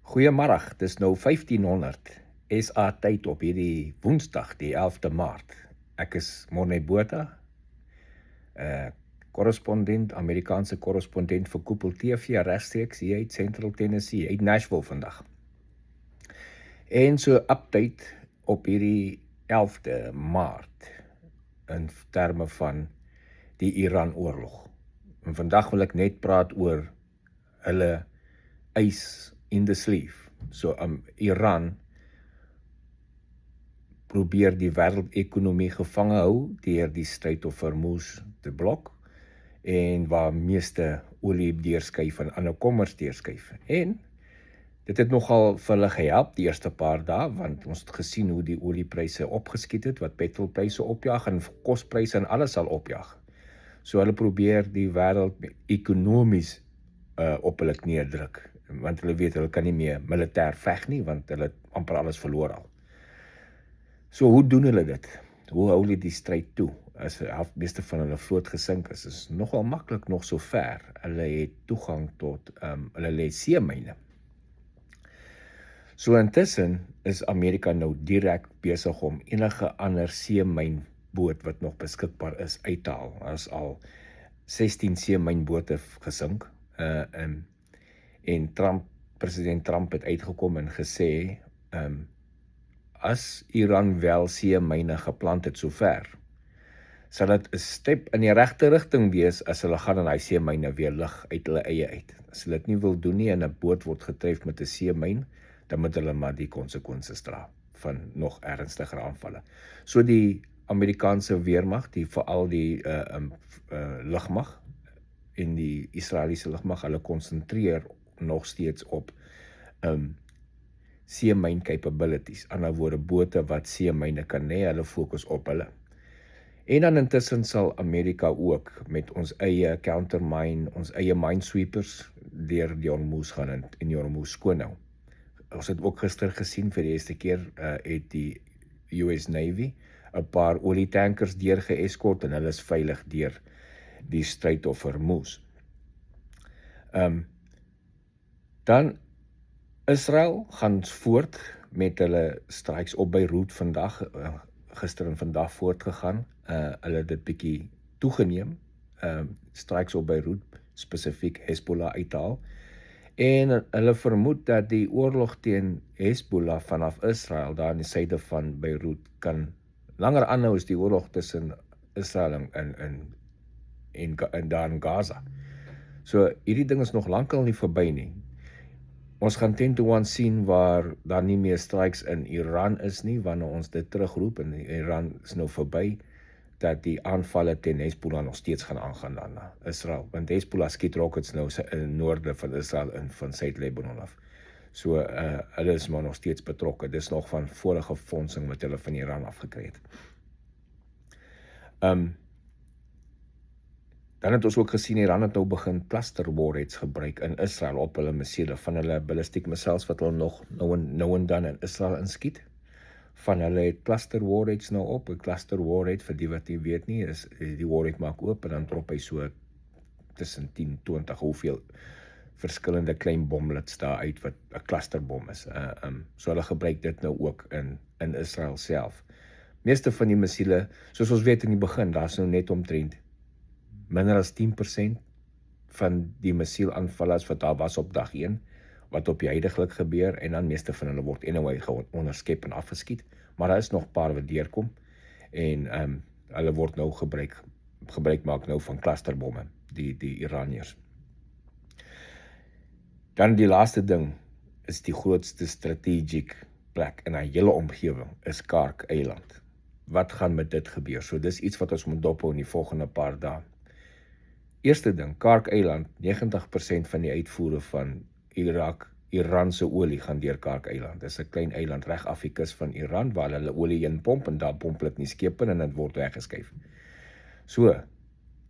Goeiemiddag, dis nou 1500 SA tyd op hierdie Woensdag, die 11de Maart. Ek is Morne Botha, korrespondent, Amerikaanse korrespondent vir Koepel TV regstreeks hier uit Central Tennessee, uit Nashville vandag. En so update op hierdie 11de Maart in terme van die Iran-oorlog. En vandag wil ek net praat oor hulle eis in the sleeve. So Iran probeer die wêreldekonomie gevange hou deur die Strait of Hormuz te blok en waar meeste olie deurskuif en ander kommers deurskuif. En dit het nogal vir hulle gehelp die eerste paar dae, want ons het gesien hoe die oliepryse opgeskiet het, wat petrolpryse opjaag en kospryse en alles sal opjaag. So hulle probeer die wêreld ekonomies op hulle neerdruk, want hulle weet hulle kan nie meer militêr veg nie, want hulle het amper alles verloor al. So hoe doen hulle dit? Hoe hou hulle die stryd toe? As meeste van hulle vloot gesink is nogal maklik nog so ver. Hulle het toegang tot hulle lê seemyne. So intussen is Amerika nou direk besig om enige ander seemynboot wat nog beskikbaar is uit te haal. As al 16 seemynbote gesink en president Trump het uitgekom en gesê as Iran wel seemyne geplant het sover, sal dit 'n stap in die regte rigting wees as hulle gaan in daai seemyne weer lig uit hulle eie uit. As hulle dit nie wil doen nie en 'n boot word getref met 'n seemyn, dan moet hulle maar die konsekwensies dra van nog ernstiger aanvalle. So die Amerikaanse weermag, veral die lugmag en die Israeliese lugmag, hulle konsentreer nog steeds op seemyn capabilities. Aan die ander woorde, bote wat seemyne kan hê, hulle fokus op hulle. En dan intussen sal Amerika ook met ons eie countermine, ons eie minesweepers deur die Hormuz gaan en die Hormuz skoon hou. Ons het ook gister gesien vir die eerste keer het die US Navy 'n paar olietankers deurgeeskort en hulle is veilig deur die Strait of Hormuz. Dan Israel gaan voort met hulle strikes op Beirut vandag, gister en vandag voortgegaan. Hulle het dit bietjie toegeneem, strikes op Beirut, spesifiek Hezbollah uithaal. En hulle vermoed dat die oorlog teen Hezbollah vanaf Israel, daar in die suide van Beirut, kan langer aanhou as die oorlog tussen Israel en daar in Gaza. So hierdie ding is nog lankal nie verby nie. Ons gaan 10-1 sien waar daar nie meer strikes in Iran is nie, wanneer ons dit terugroep en Iran is nou verby, dat die aanvalle teen Hezbollah nog steeds gaan aangaan na Israel, want Hezbollah skiet rockets nou in noorde van Israel en van Suid-Libanon af. So hulle is maar nog steeds betrokke. Dis nog van vorige fondsing wat hulle van Iran afgekry het. Dan het ons ook gesien Iran het nou begin cluster warheads gebruik in Israel op hulle missiele, van hulle ballistic missiles wat hulle nog nou en dan in Israel inskiet. Van hulle het cluster warheads nou op. 'n Cluster warhead, vir die wat nie weet nie, is die warhead maak oop en dan drop hy so tussen 10, 20 hoeveel verskillende klein bomlets daar uit wat 'n clusterbom is. So hulle gebruik dit nou ook in Israel self. Meeste van die missiele, soos ons weet in die begin, daar's nou net omtrent minder as 10% van die missielaanvallers wat daar was op dag 1, wat op die huidiglik gebeur, en dan meeste van hulle word anyway onderskep en afgeskiet, maar daar is nog 'n paar wat deurkom, en hulle word nou gebruik maak nou van clusterbomme, die Iraniërs. Dan die laaste ding is die grootste strategic plek in 'n hele omgewing, is Kark-eiland. Wat gaan met dit gebeur? So dis iets wat ons moet dophou in die volgende paar dae. Eerste ding, Kark-eiland, 90% van die uitvoere van Iranse olie gaan deur Kark-eiland. Dit is 'n klein eiland reg af die kus van Iran waar hulle olie in pomp en daar pomp hulle nie skepe en dit word weggeskuif. So,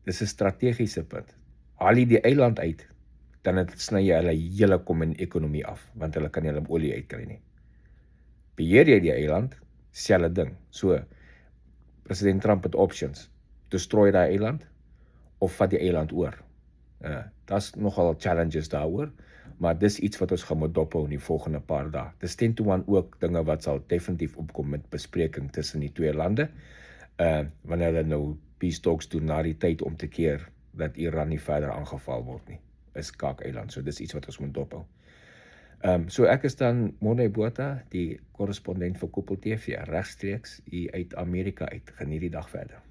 dis 'n strategiese punt. Haal jy die eiland uit, dan sny jy hulle hele ekonomie af, want hulle kan nie hulle olie uitkry nie. Beheer jy die eiland, selfde ding. So, president Trump het options. Destroy die eiland of vat die eiland oor. Daar's nogal challenges daaroor, maar dis iets wat ons gaan moet dophou in die volgende paar dae. Dis 10 to 1 ook dinge wat sal definitief opkom met bespreking tussen die twee lande, wanneer hulle nou peace talks doen na die tyd om te keer dat Iran nie verder aangeval word nie, is Kaak-eiland, so dis iets wat ons moet dophou. So ek is dan Morne Botha, die korrespondent vir Koppel TV, regstreeks hier uit Amerika uit. Geniet die dag verder.